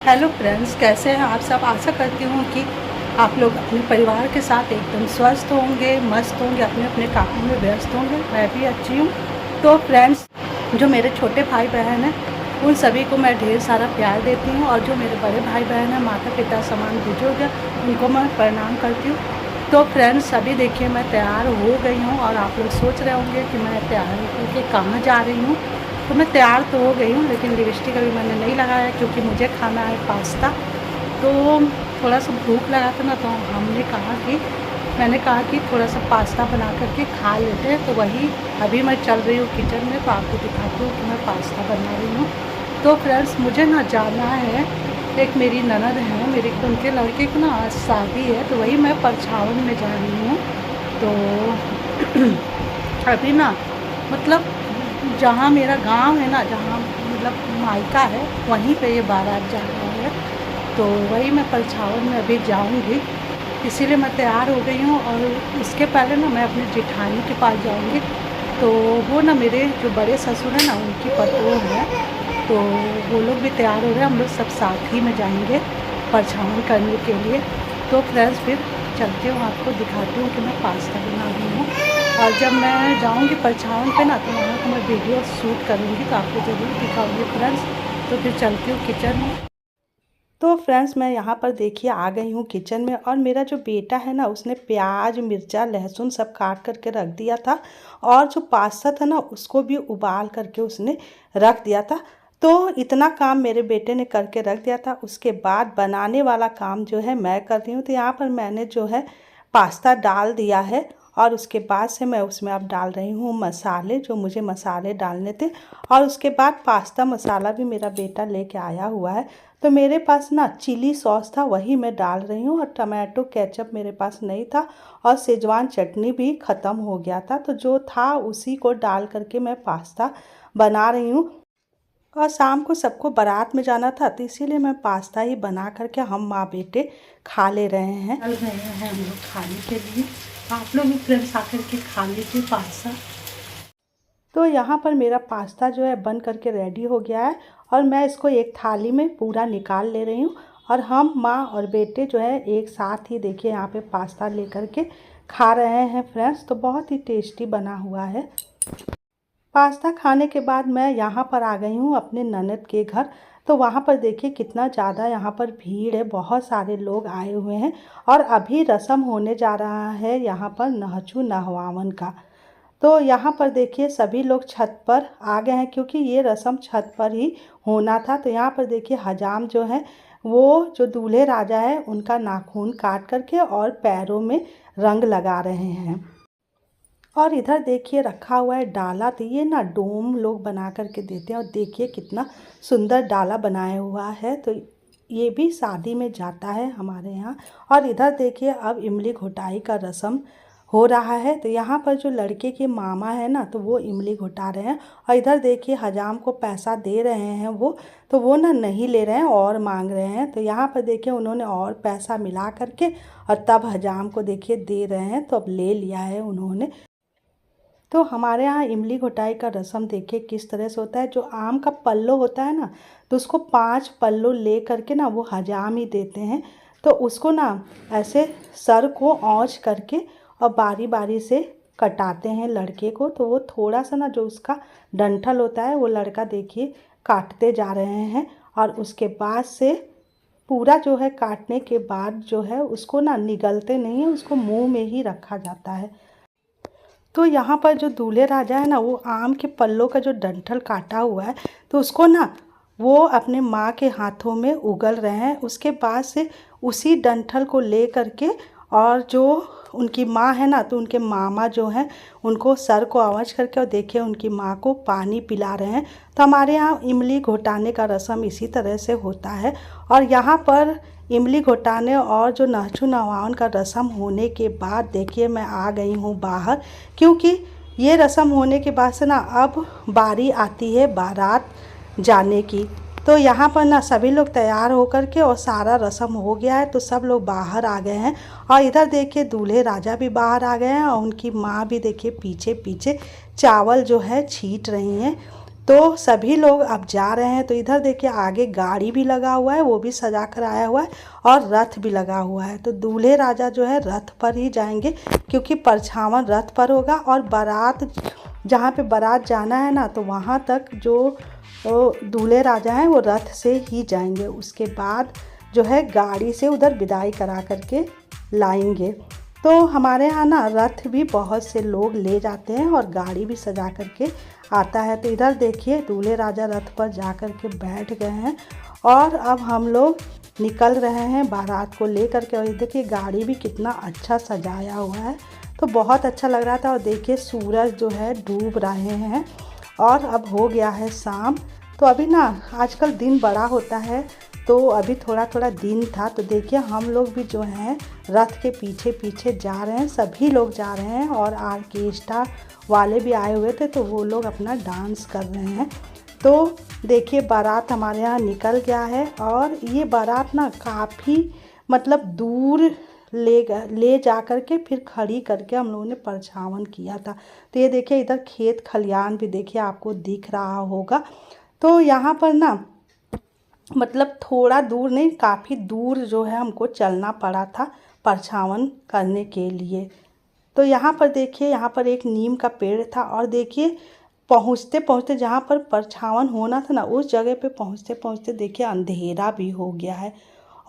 Hello friends, कैसे हैं आप सब। आशा करती हूँ कि आप लोग अपने परिवार के साथ एकदम स्वस्थ होंगे, मस्त होंगे, अपने अपने कामों में व्यस्त होंगे। मैं भी अच्छी हूँ। तो फ्रेंड्स, जो मेरे छोटे भाई बहन हैं उन सभी को मैं ढेर सारा प्यार देती हूँ, और जो मेरे बड़े भाई बहन हैं, माता पिता समान बुजुर्ग हैं, उनको मैं प्रणाम करती हूँ। तो फ्रेंड्स, अभी देखिए मैं तैयार हो गई हूँ, और आप लोग सोच रहे होंगे कि मैं तैयार होकर कहाँ जा रही हूँ। तो मैं तैयार तो हो गई हूँ, लेकिन लिपस्टिक अभी मैंने नहीं लगाया, क्योंकि मुझे खाना है पास्ता। तो थोड़ा सा भूख लगा था ना, तो मैंने कहा कि थोड़ा सा पास्ता बना करके खा लेते हैं। तो वही अभी मैं चल रही हूँ किचन में, तो आपको दिखाती हूँ कि मैं पास्ता बना रही हूँ। तो फ्रेंड्स, मुझे ना जाना है, एक मेरी ननद है मेरी, उनके लड़के की ना आज शादी है, तो वही मैं परछावन में जा रही हूँ। तो अभी ना, मतलब जहाँ मेरा गांव है ना, जहाँ मतलब मायका है, वहीं पे ये बारात जा रहा है। तो वही मैं परछावन में अभी जाऊंगी, इसीलिए मैं तैयार हो गई हूँ। और इसके पहले ना मैं अपनी जेठानी के पास जाऊंगी। तो वो ना मेरे जो बड़े ससुर हैं ना, उनकी पतोह है। तो वो लोग भी तैयार हो रहे हैं, हम लोग सब साथ ही में जाएंगे परछावन करने के लिए। तो फ्रेंड्स, फिर चलती हूँ, आपको दिखाती हूँ कि मैं पास्ता बना रही हूँ। और जब मैं जाऊँगी परछावन पे ना, तो वहाँ का मैं वीडियो शूट करूँगी, तो आपको ज़रूर दिखाऊँगी फ्रेंड्स। तो फिर चलती हूँ किचन में। तो फ्रेंड्स, मैं यहाँ पर देखिए आ गई हूँ किचन में, और मेरा जो बेटा है ना, उसने प्याज मिर्चा लहसुन सब काट करके रख दिया था, और जो पास्ता था ना, उसको भी उबाल करके उसने रख दिया था। तो इतना काम मेरे बेटे ने करके रख दिया था। उसके बाद बनाने वाला काम जो है मैं कर रही हूँ। तो यहाँ पर मैंने जो है पास्ता डाल दिया है, और उसके बाद से मैं उसमें अब डाल रही हूँ मसाले, जो मुझे मसाले डालने थे। और उसके बाद पास्ता मसाला भी मेरा बेटा लेके आया हुआ है। तो मेरे पास ना चिली सॉस था, वही मैं डाल रही हूँ, और टमाटो केचप मेरे पास नहीं था, और शेजवान चटनी भी ख़त्म हो गया था। तो जो था उसी को डाल करके मैं पास्ता बना रही हूँ। और शाम को सबको बारात में जाना था, तो इसीलिए मैं पास्ता ही बना करके हम माँ बेटे खा ले रहे हैं। चल रहे हैं हम लोग खाने के लिए। आप लोग भी फ्रेंड्स आकर के खा लीजिए पास्ता। तो यहाँ पर मेरा पास्ता जो है बन करके रेडी हो गया है, और मैं इसको एक थाली में पूरा निकाल ले रही हूँ। और हम माँ और बेटे जो है एक साथ ही देखिए यहाँ पे पास्ता लेकर के खा रहे हैं फ्रेंड्स। तो बहुत ही टेस्टी बना हुआ है। पास्ता खाने के बाद मैं यहाँ पर आ गई हूँ अपने ननद के घर। तो वहाँ पर देखिए कितना ज़्यादा यहाँ पर भीड़ है, बहुत सारे लोग आए हुए हैं, और अभी रस्म होने जा रहा है यहाँ पर नहचू नहवावन का। तो यहाँ पर देखिए सभी लोग छत पर आ गए हैं, क्योंकि ये रस्म छत पर ही होना था। तो यहाँ पर देखिए हजाम जो है, वो जो दूल्हे राजा है उनका नाखून काट करके और पैरों में रंग लगा रहे हैं। और इधर देखिए रखा हुआ है डाला। तो ये ना डोम लोग बना करके देते हैं, और देखिए कितना सुंदर डाला बनाया हुआ है। तो ये भी शादी में जाता है हमारे यहाँ। और इधर देखिए अब इमली घोटाई का रस्म हो रहा है। तो यहाँ पर जो लड़के के मामा है ना, तो वो इमली घोटा रहे हैं, और इधर देखिए हजाम को पैसा दे रहे हैं वो। तो वो ना नहीं ले रहे हैं और मांग रहे हैं। तो यहाँ पर देखिए उन्होंने और पैसा मिला करके, और तब हजाम को देखिए दे रहे हैं। तो अब ले लिया है उन्होंने। तो हमारे यहाँ इमली घोटाई का रस्म देखिए किस तरह से होता है। जो आम का पल्लो होता है ना, तो उसको 5 पल्लो ले करके ना वो हजाम ही देते हैं। तो उसको ना ऐसे सर को औंच करके और बारी बारी से कटाते हैं लड़के को। तो वो थोड़ा सा ना जो उसका डंठल होता है, वो लड़का देखिए काटते जा रहे हैं। और उसके बाद से पूरा जो है काटने के बाद जो है उसको ना निगलते नहीं है, उसको मुंह में ही रखा जाता है। तो यहाँ पर जो दूल्हे राजा है ना, वो आम के पल्लों का जो डंठल काटा हुआ है, तो उसको ना वो अपने माँ के हाथों में उगल रहे हैं। उसके बाद से उसी डंठल को ले करके, और जो उनकी माँ है ना, तो उनके मामा जो हैं उनको सर को आवाज करके, और देखिए उनकी माँ को पानी पिला रहे हैं। तो हमारे यहाँ इमली घोटाने का रस्म इसी तरह से होता है। और यहाँ पर इमली घोटाने और जो नहचू नहवावन का रस्म होने के बाद देखिए मैं आ गई हूँ बाहर, क्योंकि ये रस्म होने के बाद से ना अब बारी आती है बारात जाने की। तो यहाँ पर ना सभी लोग तैयार होकर के, और सारा रस्म हो गया है, तो सब लोग बाहर आ गए हैं। और इधर देखिए दूल्हे राजा भी बाहर आ गए हैं, और उनकी माँ भी देखिए पीछे पीछे चावल जो है छीट रही हैं। तो सभी लोग अब जा रहे हैं। तो इधर देखिए आगे गाड़ी भी लगा हुआ है, वो भी सजा कर आया हुआ है, और रथ भी लगा हुआ है। तो दूल्हे राजा जो है रथ पर ही जाएंगे, क्योंकि परछावन रथ पर होगा, और बारात जहाँ पे बारात जाना है ना, तो वहाँ तक जो दूल्हे राजा हैं वो रथ से ही जाएंगे। उसके बाद जो है गाड़ी से उधर विदाई करा करके लाएंगे। तो हमारे यहाँ ना रथ भी बहुत से लोग ले जाते हैं और गाड़ी भी सजा करके आता है। तो इधर देखिए दूल्हे राजा रथ पर जा कर के बैठ गए हैं, और अब हम लोग निकल रहे हैं बारात को ले करके। और देखिए गाड़ी भी कितना अच्छा सजाया हुआ है, तो बहुत अच्छा लग रहा था। और देखिए सूरज जो है डूब रहे हैं, और अब हो गया है शाम। तो अभी ना आजकल दिन बड़ा होता है, तो अभी थोड़ा थोड़ा दिन था। तो देखिए हम लोग भी जो हैं रथ के पीछे पीछे जा रहे हैं, सभी लोग जा रहे हैं, और आर्केस्ट्रा वाले भी आए हुए थे, तो वो लोग अपना डांस कर रहे हैं। तो देखिए बारात हमारे यहाँ निकल गया है, और ये बारात ना काफ़ी मतलब दूर ले जा कर के फिर खड़ी करके हम लोगों ने परछावन किया था। तो ये देखिए इधर खेत खलियान भी देखिए आपको दिख रहा होगा। तो यहाँ पर ना मतलब थोड़ा दूर नहीं, काफ़ी दूर जो है हमको चलना पड़ा था परछावन करने के लिए। तो यहाँ पर देखिए, यहाँ पर एक नीम का पेड़ था, और देखिए पहुँचते पहुँचते जहाँ पर परछावन होना था ना, उस जगह पे पहुँचते पहुँचते देखिए अंधेरा भी हो गया है।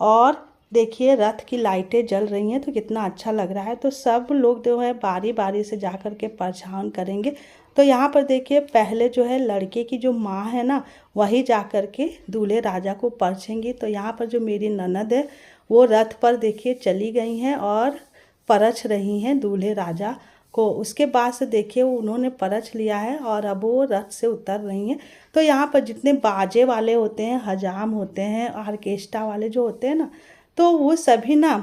और देखिए रथ की लाइटें जल रही हैं, तो कितना अच्छा लग रहा है। तो सब लोग जो है बारी बारी से जा कर के परछावन करेंगे। तो यहाँ पर देखिए पहले जो है लड़के की जो माँ है ना, वही जा कर के दूल्हे राजा को परछेंगी। तो यहाँ पर जो मेरी ननद है वो रथ पर देखिए चली गई हैं और परछ रही हैं दूल्हे राजा को। उसके बाद से देखिए उन्होंने परछ लिया है, और अब वो रथ से उतर रही हैं। तो यहाँ पर जितने बाजे वाले होते हैं, हजाम होते हैं, ऑर्केस्ट्रा वाले जो होते हैं ना, तो वो सभी ना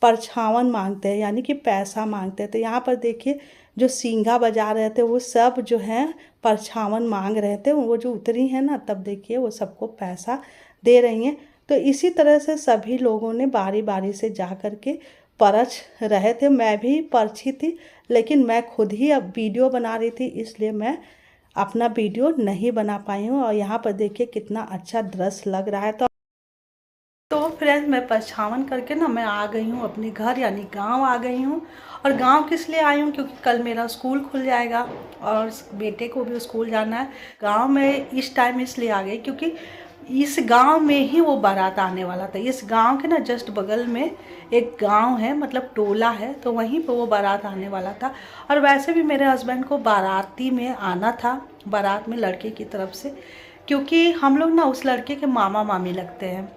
परछावन मांगते हैं, यानी कि पैसा मांगते हैं। तो यहाँ पर देखिए जो सींगा बजा रहे थे वो सब जो है परछावन मांग रहे थे। वो जो उतरी हैं ना, तब देखिए वो सबको पैसा दे रही हैं। तो इसी तरह से सभी लोगों ने बारी बारी से जा कर के परछ रहे थे। मैं भी परछी थी, लेकिन मैं खुद ही अब वीडियो बना रही थी, इसलिए मैं अपना वीडियो नहीं बना पाई हूँ। और यहाँ पर देखिए कितना अच्छा दृश्य लग रहा है। तो फ्रेंड्स मैं परछावन करके ना मैं आ गई हूँ अपने घर, यानी गांव आ गई हूँ। और गांव किस लिए आई हूँ, क्योंकि कल मेरा स्कूल खुल जाएगा और बेटे को भी स्कूल जाना है। गांव में इस टाइम इसलिए आ गई क्योंकि इस गांव में ही वो बारात आने वाला था। इस गांव के ना जस्ट बगल में एक गांव है, मतलब टोला है, तो वहीं पर वो बारात आने वाला था। और वैसे भी मेरे हस्बैंड को बाराती में आना था, बारात में लड़के की तरफ से, क्योंकि हम लोग ना उस लड़के के मामा मामी लगते हैं,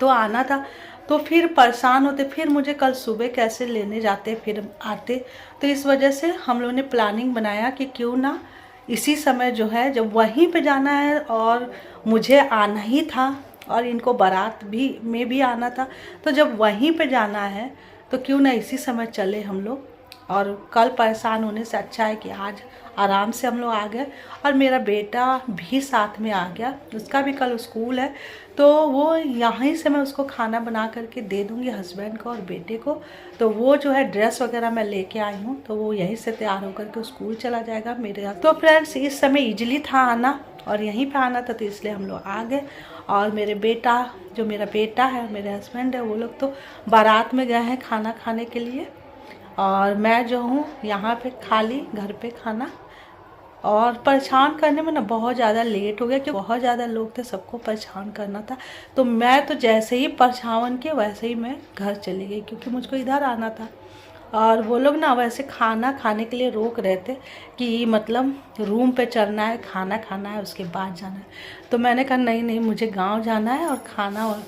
तो आना था। तो फिर परेशान होते, फिर मुझे कल सुबह कैसे लेने जाते फिर आते। तो इस वजह से हम लोगों ने प्लानिंग बनाया कि क्यों ना इसी समय जो है जब वहीं पे जाना है, और मुझे आना ही था और इनको बारात में भी आना था, तो जब वहीं पे जाना है तो क्यों ना इसी समय चले हम लोग। और कल परेशान होने से अच्छा है कि आज आराम से हम लोग आ गए। और मेरा बेटा भी साथ में आ गया, उसका भी कल स्कूल है, तो वो यहीं से मैं उसको खाना बना करके दे दूँगी हस्बैंड को और बेटे को। तो वो जो है ड्रेस वगैरह मैं लेके आई हूँ, तो वो यहीं से तैयार होकर के स्कूल चला जाएगा मेरे यहाँ। तो फ्रेंड्स इस समय इजली था आना, और यहीं पे आना था, तो इसलिए हम लोग आ गए। और मेरे बेटा, जो मेरा बेटा है, मेरे हस्बैंड है, वो लोग तो बारात में गए हैं खाना खाने के लिए, और मैं जो हूँ यहाँ पे खाली घर पे खाना। और परेशान करने में ना बहुत ज़्यादा लेट हो गया, क्योंकि बहुत ज़्यादा लोग थे, सबको परेशान करना था। तो मैं तो जैसे ही परछावन के वैसे ही मैं घर चली गई, क्योंकि मुझको इधर आना था। और वो लोग ना वैसे खाना खाने के लिए रोक रहे थे कि मतलब रूम पे चलना है, खाना खाना है, उसके बाद जाना है। तो मैंने कहा नहीं नहीं, मुझे गांव जाना है और खाना, और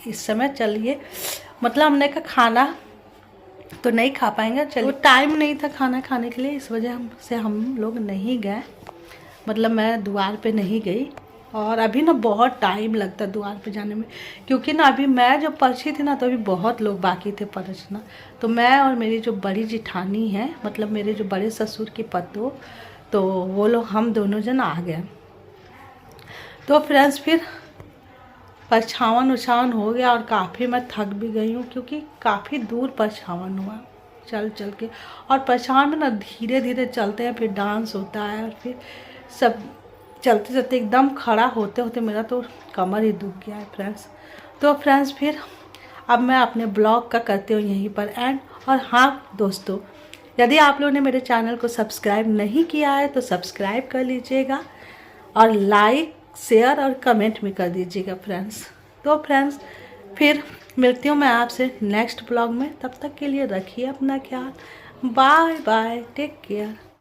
इस समय चलिए, मतलब हमने कहा खाना तो नहीं खा पाएंगे, चलिए। टाइम नहीं था खाना खाने के लिए, इस वजह से हम लोग नहीं गए, मतलब मैं द्वार पे नहीं गई। और अभी ना बहुत टाइम लगता है द्वार पे जाने में, क्योंकि ना अभी मैं जब परछी थी ना, तो अभी बहुत लोग बाकी थे परछना। तो मैं और मेरी जो बड़ी जिठानी है, मतलब मेरे जो बड़े ससुर की पतो, तो वो लोग, हम दोनों जन आ गए। तो फ्रेंड्स फिर परछावन उछावन हो गया, और काफ़ी मैं थक भी गई हूँ, क्योंकि काफ़ी दूर परछावन हुआ चल चल के। और परछावन में ना धीरे धीरे चलते हैं, फिर डांस होता है, और फिर सब चलते चलते एकदम खड़ा होते होते मेरा तो कमर ही दुख गया है फ्रेंड्स। तो फ्रेंड्स फिर अब मैं अपने ब्लॉग का करती हूँ यहीं पर एंड। और हाँ दोस्तों, यदि आप लोगों ने मेरे चैनल को सब्सक्राइब नहीं किया है तो सब्सक्राइब कर लीजिएगा और लाइक शेयर और कमेंट भी कर दीजिएगा फ्रेंड्स। तो फ्रेंड्स फिर मिलती हूँ मैं आपसे नेक्स्ट ब्लॉग में, तब तक के लिए रखिए अपना ख्याल। Bye bye, take care.